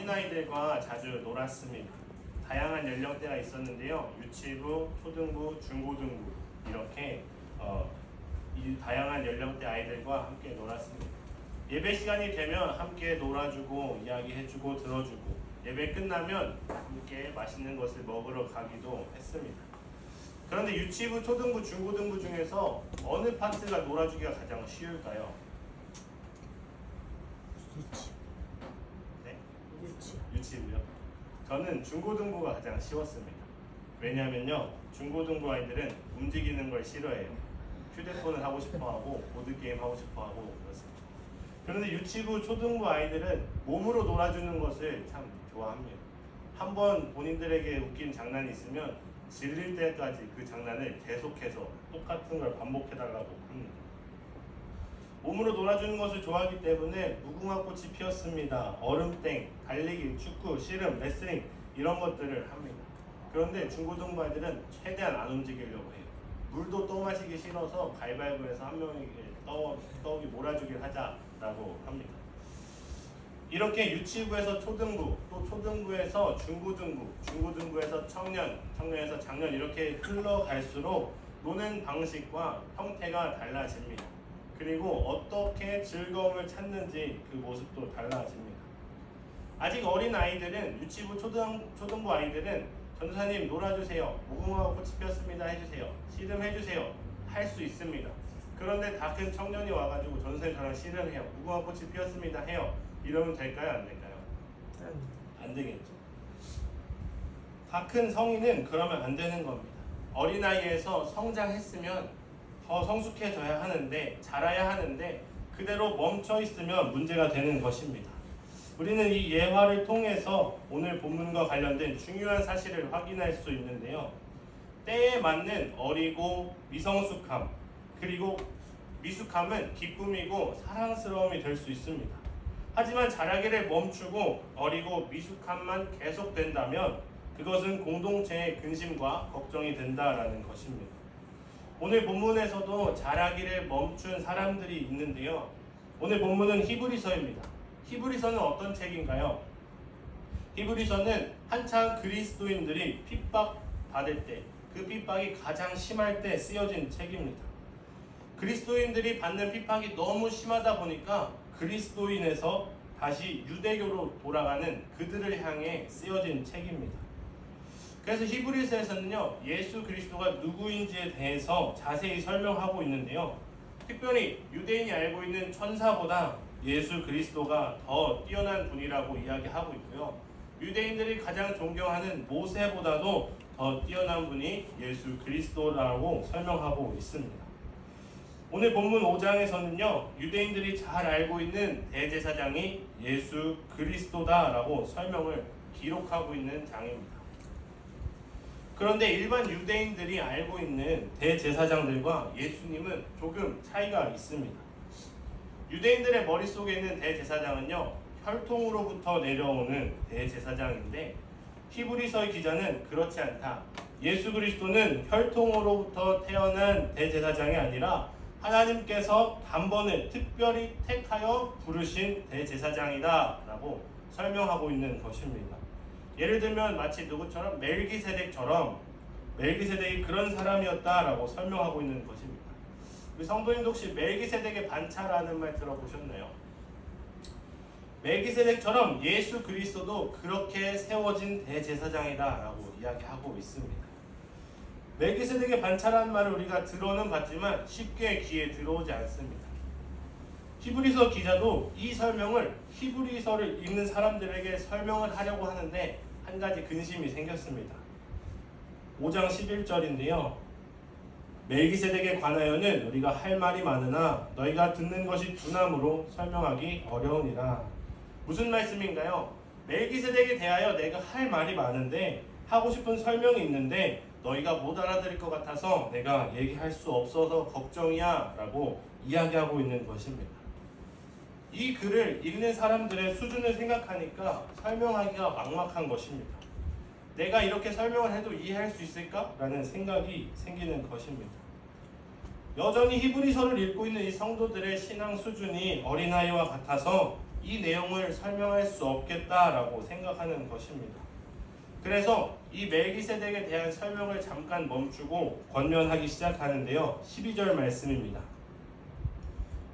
어린아이들과 자주 놀았습니다. 다양한 연령대가 있었는데요. 유치부, 초등부, 중고등부 이렇게 이 다양한 연령대 아이들과 함께 놀았습니다. 예배 시간이 되면 함께 놀아주고 이야기해주고 들어주고 예배 끝나면 함께 맛있는 것을 먹으러 가기도 했습니다. 그런데 유치부, 초등부, 중고등부 중에서 어느 파트가 놀아주기가 가장 쉬울까요? 네? 유치부요? 저는 중고등부가 가장 쉬웠습니다. 왜냐하면요, 중고등부 아이들은 움직이는 걸 싫어해요. 휴대폰을 하고 싶어하고 보드게임 하고 싶어하고 그렇습니다. 그런데 유치부, 초등부 아이들은 몸으로 놀아주는 것을 참 좋아합니다. 한번 본인들에게 웃긴 장난이 있으면 질릴 때까지 그 장난을 계속해서 똑같은 걸 반복해달라고 합니다. 몸으로 놀아주는 것을 좋아하기 때문에 무궁화꽃이 피었습니다. 얼음땡, 달리기, 축구, 씨름, 레슬링 이런 것들을 합니다. 그런데 중고등부 아이들은 최대한 안 움직이려고 해요. 물도 떠마시기 싫어서 가위바위보해서 한 명에게 떡이 몰아주길 하자라고 합니다. 이렇게 유치부에서 초등부, 또 초등부에서 중고등부, 중고등부에서 청년, 청년에서 장년 이렇게 흘러갈수록 노는 방식과 형태가 달라집니다. 그리고 어떻게 즐거움을 찾는지 그 모습도 달라집니다. 아직 어린 아이들은 유치부, 초등부 아이들은 전도사님 놀아주세요, 무궁화 꽃이 피었습니다 해주세요, 씨름 해주세요 할 수 있습니다. 그런데 다 큰 청년이 와가지고 전도사님 저랑 씨름해요, 무궁화 꽃이 피었습니다 해요, 이러면 될까요? 안 될까요? 안 되겠죠. 다 큰 성인은 그러면 안 되는 겁니다. 어린아이에서 성장했으면 더 성숙해져야 하는데, 자라야 하는데 그대로 멈춰 있으면 문제가 되는 것입니다. 우리는 이 예화를 통해서 오늘 본문과 관련된 중요한 사실을 확인할 수 있는데요. 때에 맞는 어리고 미성숙함, 그리고 미숙함은 기쁨이고 사랑스러움이 될 수 있습니다. 하지만 자라기를 멈추고 어리고 미숙함만 계속된다면 그것은 공동체의 근심과 걱정이 된다라는 것입니다. 오늘 본문에서도 자라기를 멈춘 사람들이 있는데요. 오늘 본문은 히브리서입니다. 히브리서는 어떤 책인가요? 히브리서는 한창 그리스도인들이 핍박받을 때, 그 핍박이 가장 심할 때 쓰여진 책입니다. 그리스도인들이 받는 핍박이 너무 심하다 보니까 그리스도인에서 다시 유대교로 돌아가는 그들을 향해 쓰여진 책입니다. 그래서 히브리서에서는요, 예수 그리스도가 누구인지에 대해서 자세히 설명하고 있는데요. 특별히 유대인이 알고 있는 천사보다 예수 그리스도가 더 뛰어난 분이라고 이야기하고 있고요. 유대인들이 가장 존경하는 모세보다도 더 뛰어난 분이 예수 그리스도라고 설명하고 있습니다. 오늘 본문 5장에서는요, 유대인들이 잘 알고 있는 대제사장이 예수 그리스도다라고 설명을 기록하고 있는 장입니다. 그런데 일반 유대인들이 알고 있는 대제사장들과 예수님은 조금 차이가 있습니다. 유대인들의 머릿속에 있는 대제사장은요, 혈통으로부터 내려오는 대제사장인데 히브리서의 기자는 그렇지 않다, 예수 그리스도는 혈통으로부터 태어난 대제사장이 아니라 하나님께서 단번에 특별히 택하여 부르신 대제사장이다 라고 설명하고 있는 것입니다. 예를 들면 마치 누구처럼 멜기세덱처럼 멜기세덱이 그런 사람이었다라고 설명하고 있는 것입니다. 우리 성도님도 혹시 멜기세덱의 반차라는 말 들어보셨나요? 멜기세덱처럼 예수 그리스도도 그렇게 세워진 대제사장이다라고 이야기하고 있습니다. 멜기세덱의 반차라는 말을 우리가 들어는 봤지만 쉽게 귀에 들어오지 않습니다. 히브리서 기자도 이 설명을 히브리서를 읽는 사람들에게 설명을 하려고 하는데 한 가지 근심이 생겼습니다. 5장 11절인데요. 멜기세덱에 관하여는 우리가 할 말이 많으나 너희가 듣는 것이 둔함으로 설명하기 어려우니라. 무슨 말씀인가요? 멜기세덱에 대하여 내가 할 말이 많은데, 하고 싶은 설명이 있는데 너희가 못 알아들을 것 같아서 내가 얘기할 수 없어서 걱정이야 라고 이야기하고 있는 것입니다. 이 글을 읽는 사람들의 수준을 생각하니까 설명하기가 막막한 것입니다. 내가 이렇게 설명을 해도 이해할 수 있을까? 라는 생각이 생기는 것입니다. 여전히 히브리서를 읽고 있는 이 성도들의 신앙 수준이 어린아이와 같아서 이 내용을 설명할 수 없겠다라고 생각하는 것입니다. 그래서 이 멜기세덱에 대한 설명을 잠깐 멈추고 권면하기 시작하는데요. 12절 말씀입니다.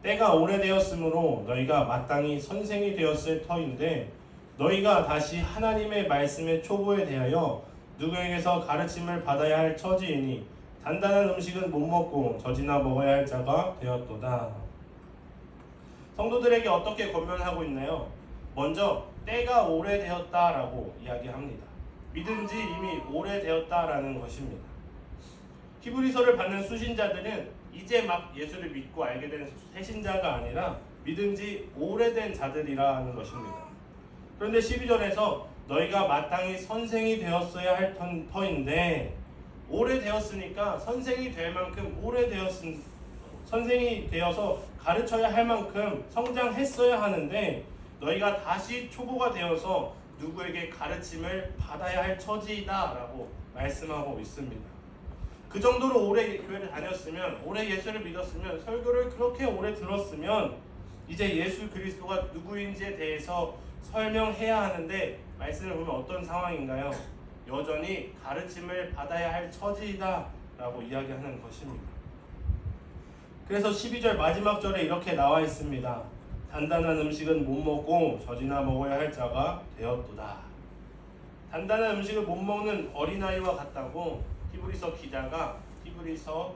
때가 오래되었으므로 너희가 마땅히 선생이 되었을 터인데 너희가 다시 하나님의 말씀의 초보에 대하여 누구에게서 가르침을 받아야 할 처지이니 단단한 음식은 못 먹고 젖이나 먹어야 할 자가 되었도다. 성도들에게 어떻게 권면하고 있나요? 먼저 때가 오래되었다라고 이야기합니다. 믿은 지 이미 오래되었다라는 것입니다. 히브리서를 받는 수신자들은 이제 막 예수를 믿고 알게 된 새신자가 아니라 믿은 지 오래된 자들이라는 것입니다. 그런데 12절에서 너희가 마땅히 선생이 되었어야 할 터인데 오래되었으니까 선생이 될 만큼 선생이 되어서 가르쳐야 할 만큼 성장했어야 하는데 너희가 다시 초보가 되어서 누구에게 가르침을 받아야 할 처지이다 라고 말씀하고 있습니다. 그 정도로 오래 교회를 다녔으면, 오래 예수를 믿었으면, 설교를 그렇게 오래 들었으면 이제 예수 그리스도가 누구인지에 대해서 설명해야 하는데 말씀을 보면 어떤 상황인가요? 여전히 가르침을 받아야 할 처지이다 라고 이야기하는 것입니다. 그래서 12절 마지막 절에 이렇게 나와 있습니다. 단단한 음식은 못 먹고 젖이나 먹어야 할 자가 되었도다. 단단한 음식을 못 먹는 어린아이와 같다고 히브리서 기자가 히브리서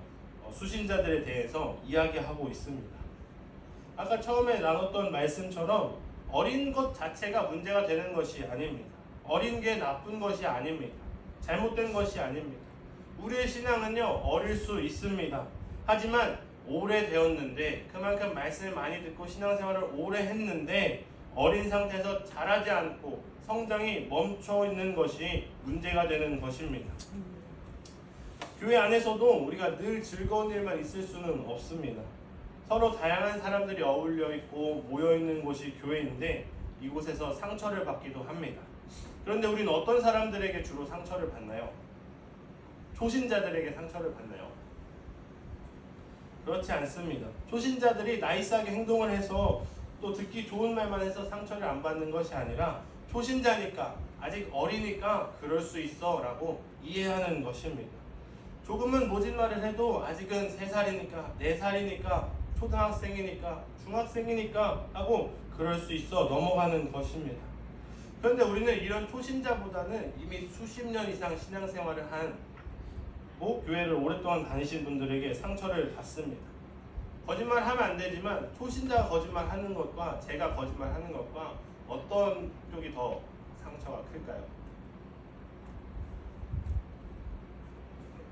수신자들에 대해서 이야기하고 있습니다. 아까 처음에 나눴던 말씀처럼 어린 것 자체가 문제가 되는 것이 아닙니다. 어린 게 나쁜 것이 아닙니다. 잘못된 것이 아닙니다. 우리의 신앙은요, 어릴 수 있습니다. 하지만 오래되었는데, 그만큼 말씀을 많이 듣고 신앙생활을 오래 했는데 어린 상태에서 자라지 않고 성장이 멈춰 있는 것이 문제가 되는 것입니다. 교회 안에서도 우리가 늘 즐거운 일만 있을 수는 없습니다. 서로 다양한 사람들이 어울려 있고 모여 있는 곳이 교회인데 이곳에서 상처를 받기도 합니다. 그런데 우리는 어떤 사람들에게 주로 상처를 받나요? 초신자들에게 상처를 받나요? 그렇지 않습니다. 초신자들이 나이스하게 행동을 해서 또 듣기 좋은 말만 해서 상처를 안 받는 것이 아니라 초신자니까, 아직 어리니까 그럴 수 있어 라고 이해하는 것입니다. 조금은 모진 말을 해도 아직은 3살이니까 4살이니까 초등학생이니까 중학생이니까 하고 그럴 수 있어 넘어가는 것입니다. 그런데 우리는 이런 초신자보다는 이미 수십 년 이상 신앙생활을 한 교회를 오랫동안 다니신 분들에게 상처를 받습니다. 거짓말하면 안 되지만 초신자가 거짓말하는 것과 제가 거짓말하는 것과 어떤 쪽이 더 상처가 클까요?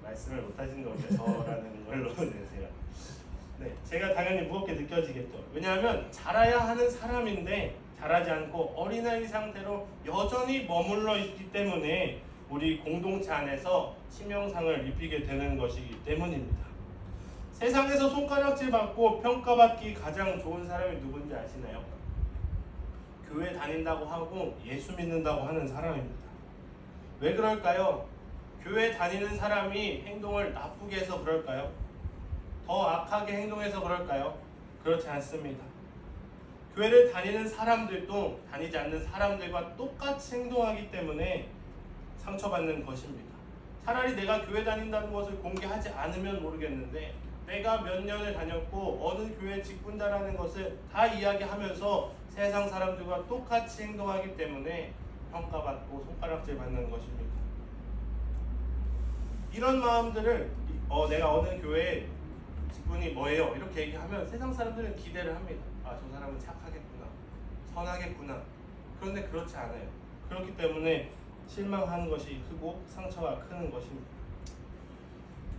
말씀을 못하시는 거 보니까 저라는 걸로 내세요. 네, 제가 당연히 무겁게 느껴지겠죠. 왜냐하면 자라야 하는 사람인데 자라지 않고 어린아이 상태로 여전히 머물러 있기 때문에 우리 공동체 안에서 치명상을 입히게 되는 것이기 때문입니다. 세상에서 손가락질 받고 평가받기 가장 좋은 사람이 누군지 아시나요? 교회 다닌다고 하고 예수 믿는다고 하는 사람입니다. 왜 그럴까요? 교회 다니는 사람이 행동을 나쁘게 해서 그럴까요? 더 악하게 행동해서 그럴까요? 그렇지 않습니다. 교회를 다니는 사람들도 다니지 않는 사람들과 똑같이 행동하기 때문에 상처받는 것입니다. 차라리 내가 교회 다닌다는 것을 공개하지 않으면 모르겠는데 내가 몇 년을 다녔고 어느 교회 직분자라는 것을 다 이야기하면서 세상 사람들과 똑같이 행동하기 때문에 평가받고 손가락질 받는 것입니다. 이런 마음들을 내가 어느 교회 직분이 뭐예요? 이렇게 얘기하면 세상 사람들은 기대를 합니다. 아, 저 사람은 착하겠구나, 선하겠구나. 그런데 그렇지 않아요. 그렇기 때문에 실망하는 것이 크고 상처가 크는 것입니다.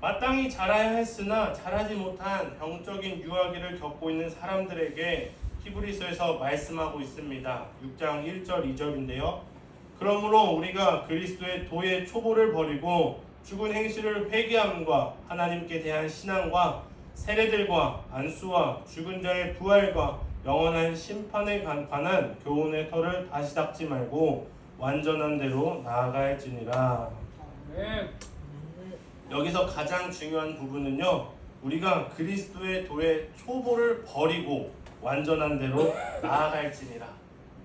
마땅히 자라야 했으나 자라지 못한 영적인 유아기를 겪고 있는 사람들에게 히브리서에서 말씀하고 있습니다. 6장 1절 2절인데요. 그러므로 우리가 그리스도의 도의 초보를 버리고 죽은 행실을 회개함과 하나님께 대한 신앙과 세례들과 안수와 죽은 자의 부활과 영원한 심판에 관한 교훈의 터를 다시 닦지 말고 완전한 대로 나아갈지니라. 아멘. 여기서 가장 중요한 부분은요, 우리가 그리스도의 도의 초보를 버리고 완전한 대로 나아갈지니라.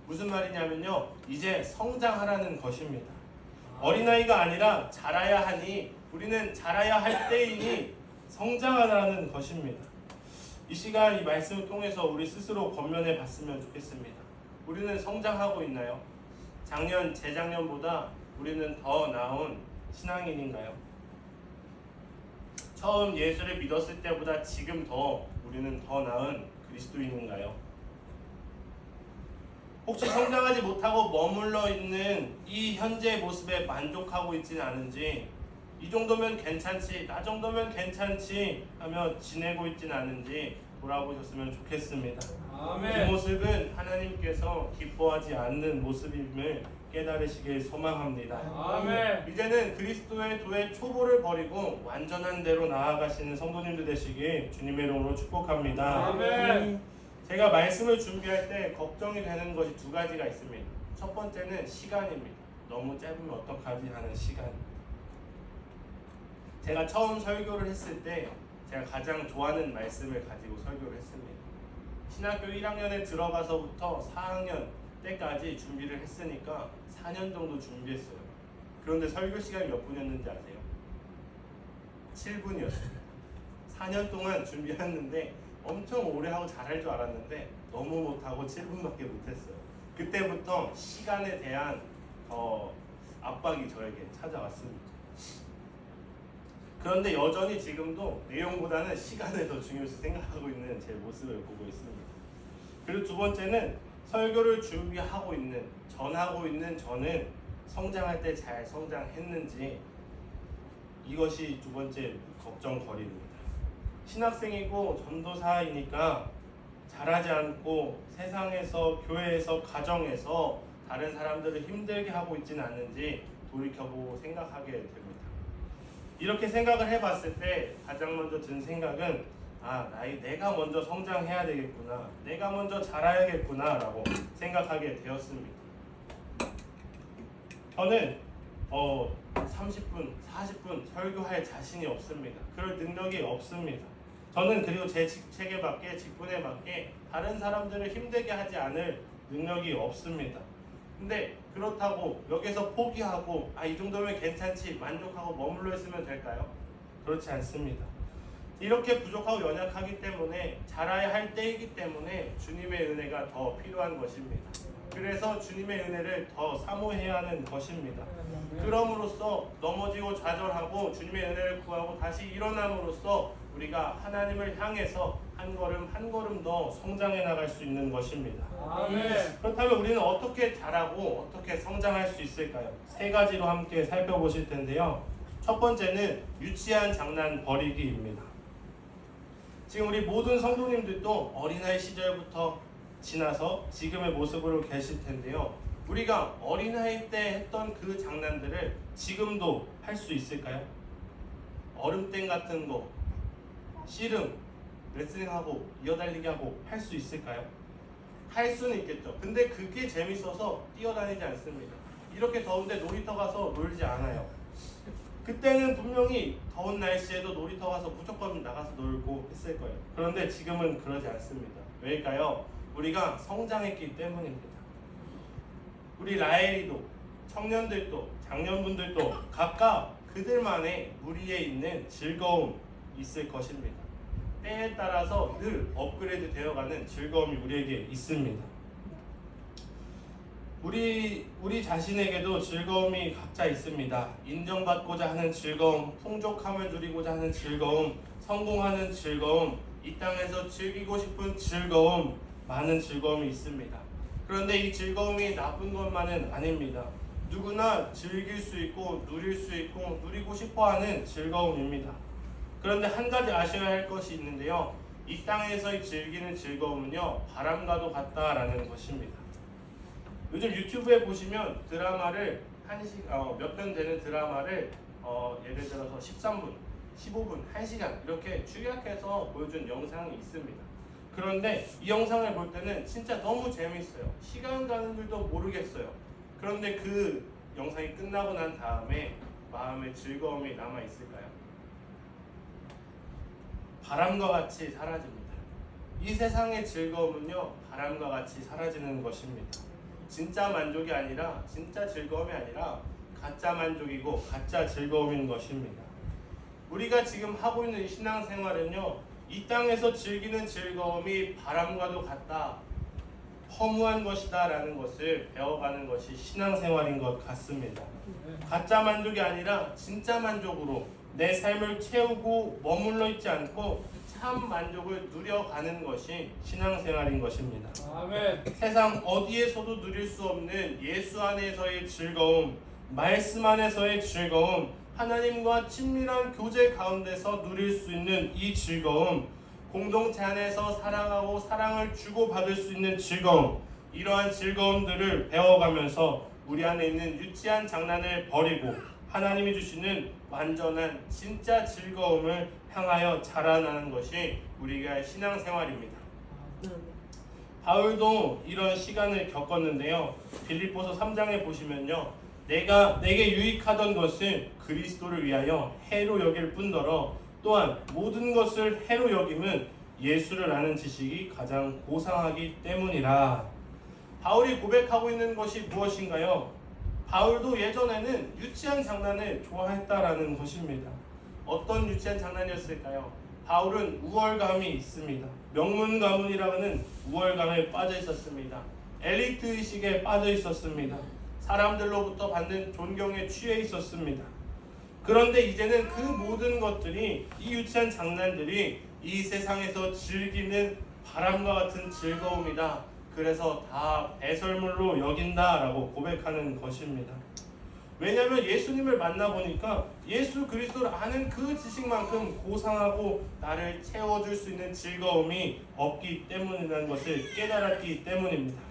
무슨 말이냐면요, 이제 성장하라는 것입니다. 어린아이가 아니라 자라야 하니, 우리는 자라야 할 때이니 성장하라는 것입니다. 이 시간 이 말씀을 통해서 우리 스스로 권면해 봤으면 좋겠습니다. 우리는 성장하고 있나요? 작년, 재작년보다 우리는 더 나은 신앙인인가요? 처음 예수를 믿었을 때보다 지금 더 우리는 더 나은 그리스도인인가요? 혹시 성장하지 못하고 머물러 있는 이 현재의 모습에 만족하고 있지는 않은지, 이 정도면 괜찮지, 나 정도면 괜찮지 하며 지내고 있지는 않은지 돌아보셨으면 좋겠습니다. 아멘. 이 모습은 하나님께서 기뻐하지 않는 모습임을 깨달으시길 소망합니다. 아멘. 이제는 그리스도의 도의 초보를 버리고 완전한 대로 나아가시는 성도님들 되시길 주님의 이름으로 축복합니다. 아멘. 제가 말씀을 준비할 때 걱정이 되는 것이 두 가지가 있습니다. 첫 번째는 시간입니다. 너무 짧으면 어떡하지 하는 시간. 제가 처음 설교를 했을 때 제가 가장 좋아하는 말씀을 가지고 설교를 했습니다. 신학교 1학년에 들어가서부터 4학년 때까지 준비를 했으니까 4년 정도 준비했어요. 그런데 설교 시간이 몇 분이었는지 아세요? 7분이었어요. 4년 동안 준비했는데 엄청 오래 하고 잘할 줄 알았는데 너무 못하고 7분밖에 못했어요. 그때부터 시간에 대한 압박이 저에게 찾아왔습니다. 그런데 여전히 지금도 내용보다는 시간을 더 중요시 생각하고 있는 제 모습을 보고 있습니다. 그리고 두 번째는 설교를 준비하고 있는, 전하고 있는 저는 성장할 때 잘 성장했는지, 이것이 두 번째 걱정거리입니다. 신학생이고 전도사이니까 잘하지 않고 세상에서, 교회에서, 가정에서 다른 사람들을 힘들게 하고 있지는 않는지 돌이켜보고 생각하게 됩니다. 이렇게 생각을 해봤을 때 가장 먼저 든 생각은 내가 먼저 성장해야 되겠구나, 내가 먼저 자라야겠구나 라고 생각하게 되었습니다. 저는 30분, 40분 설교할 자신이 없습니다. 그럴 능력이 없습니다. 저는 그리고 제 직책에 맞게, 직분에 맞게 다른 사람들을 힘들게 하지 않을 능력이 없습니다. 근데 그렇다고 여기서 포기하고 이 정도면 괜찮지, 만족하고 머물러 있으면 될까요? 그렇지 않습니다. 이렇게 부족하고 연약하기 때문에, 자라야 할 때이기 때문에 주님의 은혜가 더 필요한 것입니다. 그래서 주님의 은혜를 더 사모해야 하는 것입니다. 그럼으로써 넘어지고 좌절하고 주님의 은혜를 구하고 다시 일어남으로써 우리가 하나님을 향해서 한 걸음 한 걸음 더 성장해 나갈 수 있는 것입니다. 아멘. 그렇다면 우리는 어떻게 자라고 어떻게 성장할 수 있을까요? 세 가지로 함께 살펴보실 텐데요. 첫 번째는 유치한 장난 버리기입니다. 지금 우리 모든 성도님들도 어린아이 시절부터 지나서 지금의 모습으로 계실 텐데요. 우리가 어린아이 때 했던 그 장난들을 지금도 할 수 있을까요? 얼음땡 같은 거, 씨름, 레슬링하고 이어달리기 하고 할 수 있을까요? 할 수는 있겠죠. 근데 그게 재밌어서 뛰어다니지 않습니다. 이렇게 더운데 놀이터 가서 놀지 않아요. 그때는 분명히 더운 날씨에도 놀이터 가서 무조건 나가서 놀고 했을 거예요. 그런데 지금은 그러지 않습니다. 왜일까요? 우리가 성장했기 때문입니다. 우리 라엘이도, 청년들도, 장년분들도 각각 그들만의 무리에 있는 즐거움 있을 것입니다. 때에 따라서 늘 업그레이드 되어가는 즐거움이 우리에게 있습니다. 우리 자신에게도 즐거움이 각자 있습니다. 인정받고자 하는 즐거움, 풍족함을 누리고자 하는 즐거움, 성공하는 즐거움, 이 땅에서 즐기고 싶은 즐거움, 많은 즐거움이 있습니다. 그런데 이 즐거움이 나쁜 것만은 아닙니다. 누구나 즐길 수 있고 누릴 수 있고 누리고 싶어하는 즐거움입니다. 그런데 한 가지 아셔야 할 것이 있는데요. 이 땅에서 즐기는 즐거움은요, 바람과도 같다라는 것입니다. 요즘 유튜브에 보시면 드라마를 몇 편 되는 드라마를 예를 들어서 13분, 15분, 1시간 이렇게 축약해서 보여준 영상이 있습니다. 그런데 이 영상을 볼 때는 진짜 너무 재밌어요. 시간 가는 줄도 모르겠어요. 그런데 그 영상이 끝나고 난 다음에 마음에 즐거움이 남아 있을까요? 바람과 같이 사라집니다. 이 세상의 즐거움은요, 바람과 같이 사라지는 것입니다. 진짜 만족이 아니라, 진짜 즐거움이 아니라 가짜 만족이고 가짜 즐거움인 것입니다. 우리가 지금 하고 있는 신앙생활은요, 이 땅에서 즐기는 즐거움이 바람과도 같다, 허무한 것이다 라는 것을 배워가는 것이 신앙생활인 것 같습니다. 가짜 만족이 아니라 진짜 만족으로 내 삶을 채우고 머물러 있지 않고 참 만족을 누려가는 것이 신앙생활인 것입니다. 아멘. 세상 어디에서도 누릴 수 없는 예수 안에서의 즐거움, 말씀 안에서의 즐거움, 하나님과 친밀한 교제 가운데서 누릴 수 있는 이 즐거움, 공동체 안에서 사랑하고 사랑을 주고받을 수 있는 즐거움, 이러한 즐거움들을 배워가면서 우리 안에 있는 유치한 장난을 버리고 하나님이 주시는 완전한 진짜 즐거움을 향하여 자라나는 것이 우리가 신앙생활입니다. 바울도 이런 시간을 겪었는데요. 빌립보서 3장에 보시면요, 내게 유익하던 것을 그리스도를 위하여 해로 여길 뿐더러 또한 모든 것을 해로 여김은 예수를 아는 지식이 가장 고상하기 때문이라. 바울이 고백하고 있는 것이 무엇인가요? 바울도 예전에는 유치한 장난을 좋아했다라는 것입니다. 어떤 유치한 장난이었을까요? 바울은 우월감이 있습니다. 명문 가문이라는 우월감에 빠져 있었습니다. 엘리트 의식에 빠져 있었습니다. 사람들로부터 받는 존경에 취해 있었습니다. 그런데 이제는 그 모든 것들이, 이 유치한 장난들이 이 세상에서 즐기는 바람과 같은 즐거움이다, 그래서 다 배설물로 여긴다라고 고백하는 것입니다. 왜냐하면 예수님을 만나보니까 예수 그리스도를 아는 그 지식만큼 고상하고 나를 채워줄 수 있는 즐거움이 없기 때문이라는 것을 깨달았기 때문입니다.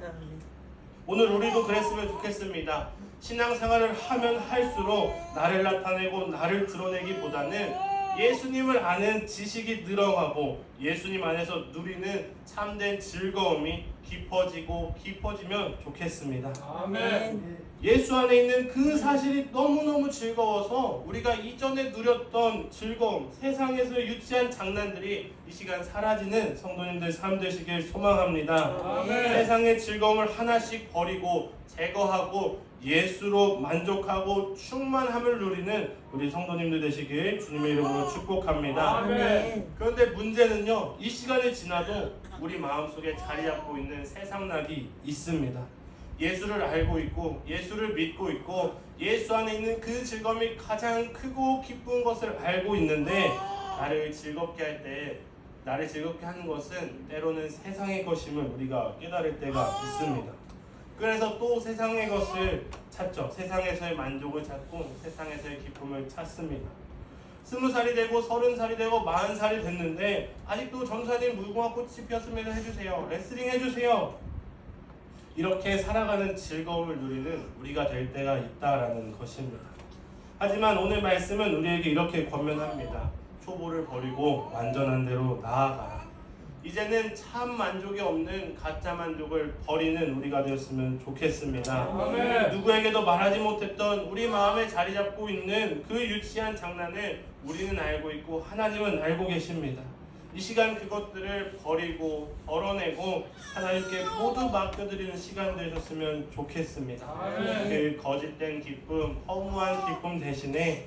오늘 우리도 그랬으면 좋겠습니다. 신앙생활을 하면 할수록 나를 나타내고 나를 드러내기보다는 예수님을 아는 지식이 늘어가고 예수님 안에서 누리는 참된 즐거움이 깊어지고 깊어지면 좋겠습니다. 아멘. 예수 안에 있는 그 사실이 너무너무 즐거워서 우리가 이전에 누렸던 즐거움, 세상에서의 유치한 장난들이 이 시간 사라지는 성도님들 삶 되시길 소망합니다. 아멘. 세상의 즐거움을 하나씩 버리고 제거하고 예수로 만족하고 충만함을 누리는 우리 성도님들 되시길 주님의 이름으로 축복합니다. 아멘. 그런데 문제는요, 이 시간이 지나도 우리 마음속에 자리 잡고 있는 세상락이 있습니다. 예수를 알고 있고 예수를 믿고 있고 예수 안에 있는 그 즐거움이 가장 크고 기쁜 것을 알고 있는데 나를 즐겁게 하는 것은 때로는 세상의 것임을 우리가 깨달을 때가 있습니다. 그래서 또 세상의 것을 찾죠. 세상에서의 만족을 찾고 세상에서의 기쁨을 찾습니다. 20살이 되고 30살이 되고 40살이 됐는데 아직도 전사님 무궁화 꽃이 피었습니다 해주세요. 레슬링 해주세요. 이렇게 살아가는 즐거움을 누리는 우리가 될 때가 있다라는 것입니다. 하지만 오늘 말씀은 우리에게 이렇게 권면합니다. 초보를 버리고 완전한 대로 나아가라. 이제는 참 만족이 없는 가짜 만족을 버리는 우리가 되었으면 좋겠습니다. 아멘. 누구에게도 말하지 못했던 우리 마음에 자리 잡고 있는 그 유치한 장난을 우리는 알고 있고 하나님은 알고 계십니다. 이 시간 그것들을 버리고 덜어내고 하나님께 모두 맡겨드리는 시간 되셨으면 좋겠습니다. 아멘. 그 거짓된 기쁨, 허무한 기쁨 대신에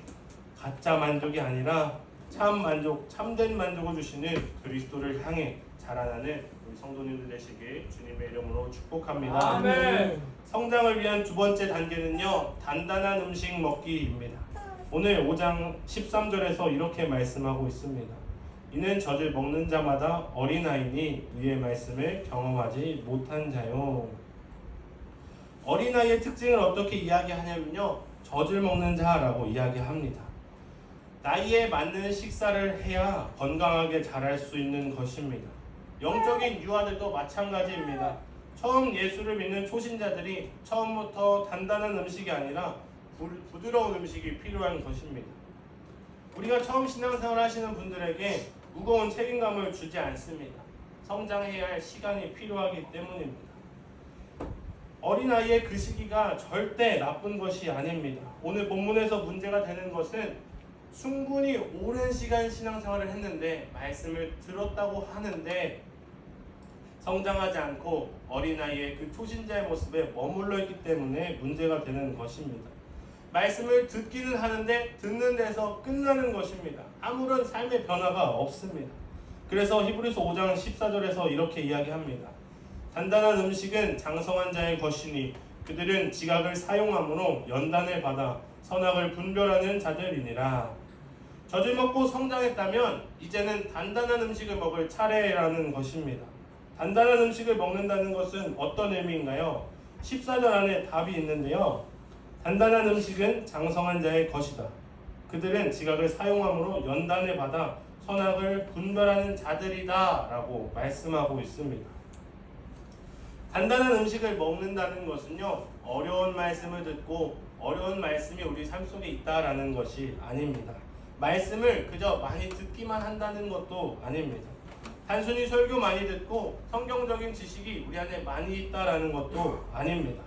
가짜 만족이 아니라 참 만족, 참된 만족을 주시는 그리스도를 향해 자라나는 우리 성도님들 되시길 주님의 이름으로 축복합니다. 아멘. 성장을 위한 두 번째 단계는요, 단단한 음식 먹기입니다. 오늘 5장 13절에서 이렇게 말씀하고 있습니다. 이는 젖을 먹는 자마다 어린아이니 의의 말씀을 경험하지 못한 자요. 어린아이의 특징을 어떻게 이야기하냐면요, 젖을 먹는 자라고 이야기합니다. 나이에 맞는 식사를 해야 건강하게 자랄 수 있는 것입니다. 영적인 유아들도 마찬가지입니다. 처음 예수를 믿는 초신자들이 처음부터 단단한 음식이 아니라 부드러운 음식이 필요한 것입니다. 우리가 처음 신앙생활 하시는 분들에게 무거운 책임감을 주지 않습니다. 성장해야 할 시간이 필요하기 때문입니다. 어린아이의 그 시기가 절대 나쁜 것이 아닙니다. 오늘 본문에서 문제가 되는 것은 충분히 오랜 시간 신앙생활을 했는데 말씀을 들었다고 하는데 성장하지 않고 어린아이의 그 초신자의 모습에 머물러 있기 때문에 문제가 되는 것입니다. 말씀을 듣기는 하는데 듣는 데서 끝나는 것입니다. 아무런 삶의 변화가 없습니다. 그래서 히브리서 5장 14절에서 이렇게 이야기합니다. 단단한 음식은 장성한 자의 것이니 그들은 지각을 사용함으로 연단을 받아 선악을 분별하는 자들이니라. 젖을 먹고 성장했다면 이제는 단단한 음식을 먹을 차례라는 것입니다. 단단한 음식을 먹는다는 것은 어떤 의미인가요? 14절 안에 답이 있는데요. 단단한 음식은 장성한 자의 것이다. 그들은 지각을 사용함으로 연단을 받아 선악을 분별하는 자들이다 라고 말씀하고 있습니다. 단단한 음식을 먹는다는 것은요, 어려운 말씀을 듣고 어려운 말씀이 우리 삶 속에 있다라는 것이 아닙니다. 말씀을 그저 많이 듣기만 한다는 것도 아닙니다. 단순히 설교 많이 듣고 성경적인 지식이 우리 안에 많이 있다라는 것도 아닙니다.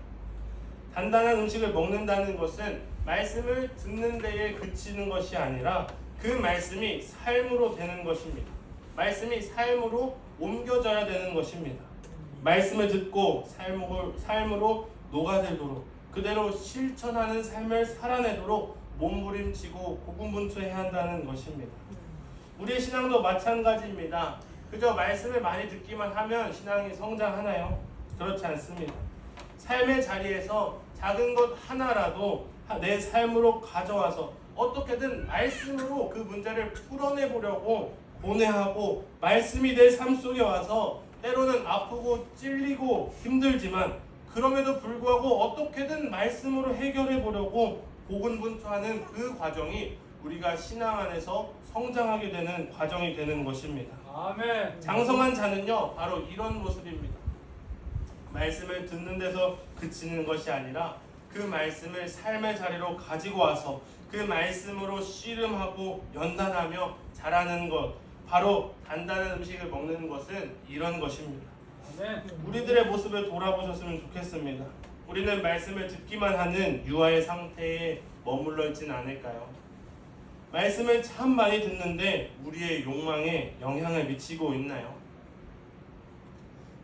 단단한 음식을 먹는다는 것은 말씀을 듣는 데에 그치는 것이 아니라 그 말씀이 삶으로 되는 것입니다. 말씀이 삶으로 옮겨져야 되는 것입니다. 말씀을 듣고 삶으로 녹아들도록 그대로 실천하는 삶을 살아내도록 몸부림치고 고군분투해야 한다는 것입니다. 우리의 신앙도 마찬가지입니다. 그저 말씀을 많이 듣기만 하면 신앙이 성장하나요? 그렇지 않습니다. 삶의 자리에서 작은 것 하나라도 내 삶으로 가져와서 어떻게든 말씀으로 그 문제를 풀어내보려고 고뇌하고 말씀이 내 삶 속에 와서 때로는 아프고 찔리고 힘들지만 그럼에도 불구하고 어떻게든 말씀으로 해결해 보려고 고군분투하는 그 과정이 우리가 신앙 안에서 성장하게 되는 과정이 되는 것입니다. 아멘. 장성한 자는요 바로 이런 모습입니다. 말씀을 듣는 데서 그치는 것이 아니라 그 말씀을 삶의 자리로 가지고 와서 그 말씀으로 씨름하고 연단하며 자라는 것, 바로 단단한 음식을 먹는 것은 이런 것입니다. 아멘. 우리들의 모습을 돌아보셨으면 좋겠습니다. 우리는 말씀을 듣기만 하는 유아의 상태에 머물러 있지는 않을까요? 말씀을 참 많이 듣는데 우리의 욕망에 영향을 미치고 있나요?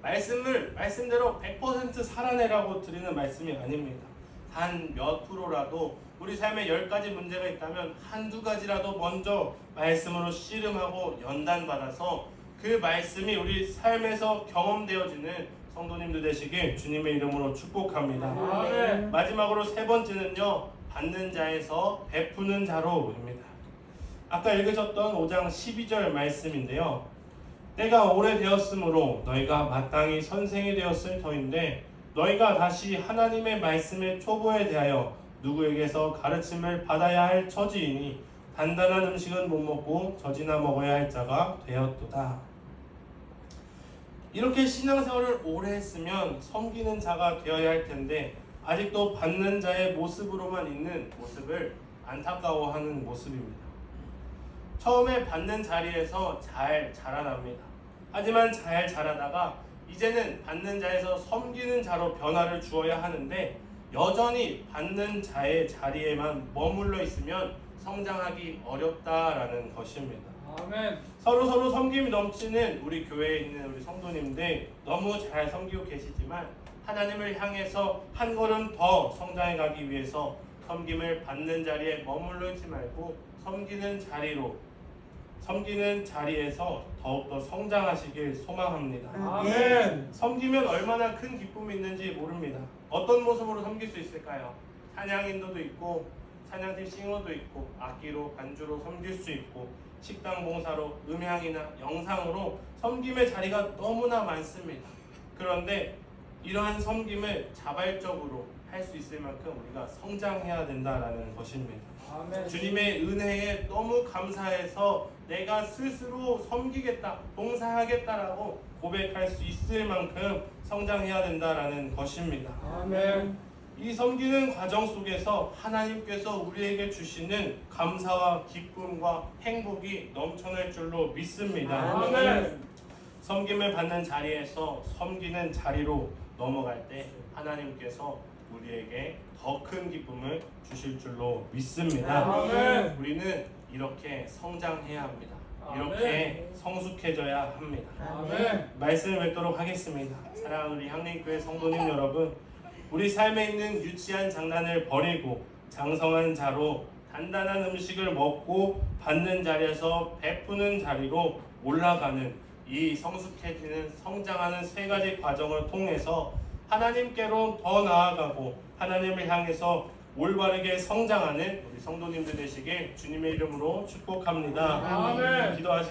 말씀대로 100% 살아내라고 드리는 말씀이 아닙니다. 단 몇 프로라도 우리 삶에 10가지 문제가 있다면 한두 가지라도 먼저 말씀으로 씨름하고 연단받아서 그 말씀이 우리 삶에서 경험되어지는 성도님들 되시길 주님의 이름으로 축복합니다. 아멘. 마지막으로 세 번째는요, 받는 자에서 베푸는 자로입니다. 아까 읽으셨던 5장 12절 말씀인데요. 때가 오래되었으므로 너희가 마땅히 선생이 되었을 터인데 너희가 다시 하나님의 말씀의 초보에 대하여 누구에게서 가르침을 받아야 할 처지이니 단단한 음식은 못 먹고 젖이나 먹어야 할 자가 되었도다. 이렇게 신앙생활을 오래 했으면 섬기는 자가 되어야 할 텐데 아직도 받는 자의 모습으로만 있는 모습을 안타까워하는 모습입니다. 처음에 받는 자리에서 잘 자라납니다. 하지만 잘 자라다가 이제는 받는 자에서 섬기는 자로 변화를 주어야 하는데 여전히 받는 자의 자리에만 머물러 있으면 성장하기 어렵다라는 것입니다. 아멘. 서로 섬김이 넘치는 우리 교회에 있는 우리 성도님들 너무 잘 섬기고 계시지만 하나님을 향해서 한 걸음 더 성장해 가기 위해서 섬김을 받는 자리에 머물러 있지 말고 섬기는 자리에서 더욱더 성장하시길 소망합니다. 아멘. 섬기면 얼마나 큰 기쁨이 있는지 모릅니다. 어떤 모습으로 섬길 수 있을까요? 찬양 인도도 있고 찬양팀 싱어도 있고 악기로 반주로 섬길 수 있고 식당 봉사로 음향이나 영상으로 섬김의 자리가 너무나 많습니다. 그런데 이러한 섬김을 자발적으로 할 수 있을 만큼 우리가 성장해야 된다라는 것입니다. 아멘. 주님의 은혜에 너무 감사해서 내가 스스로 섬기겠다, 봉사하겠다라고 고백할 수 있을 만큼 성장해야 된다라는 것입니다. 아멘. 이 섬기는 과정 속에서 하나님께서 우리에게 주시는 감사와 기쁨과 행복이 넘쳐날 줄로 믿습니다. 아멘. 섬김을 받는 자리에서 섬기는 자리로 넘어갈 때 하나님께서 우리에게 더 큰 기쁨을 주실 줄로 믿습니다. 아멘. 우리는 이렇게 성장해야 합니다. 이렇게 성숙해져야 합니다. 아멘. 말씀을 맺도록 하겠습니다. 사랑하는 우리 향림교회 성도님 여러분, 우리 삶에 있는 유치한 장난을 버리고 장성한 자로 단단한 음식을 먹고 받는 자리에서 베푸는 자리로 올라가는 이 성숙해지는 성장하는 세 가지 과정을 통해서 하나님께로 더 나아가고 하나님을 향해서 올바르게 성장하는 우리 성도님들 되시길 주님의 이름으로 축복합니다. 아멘. 기도하시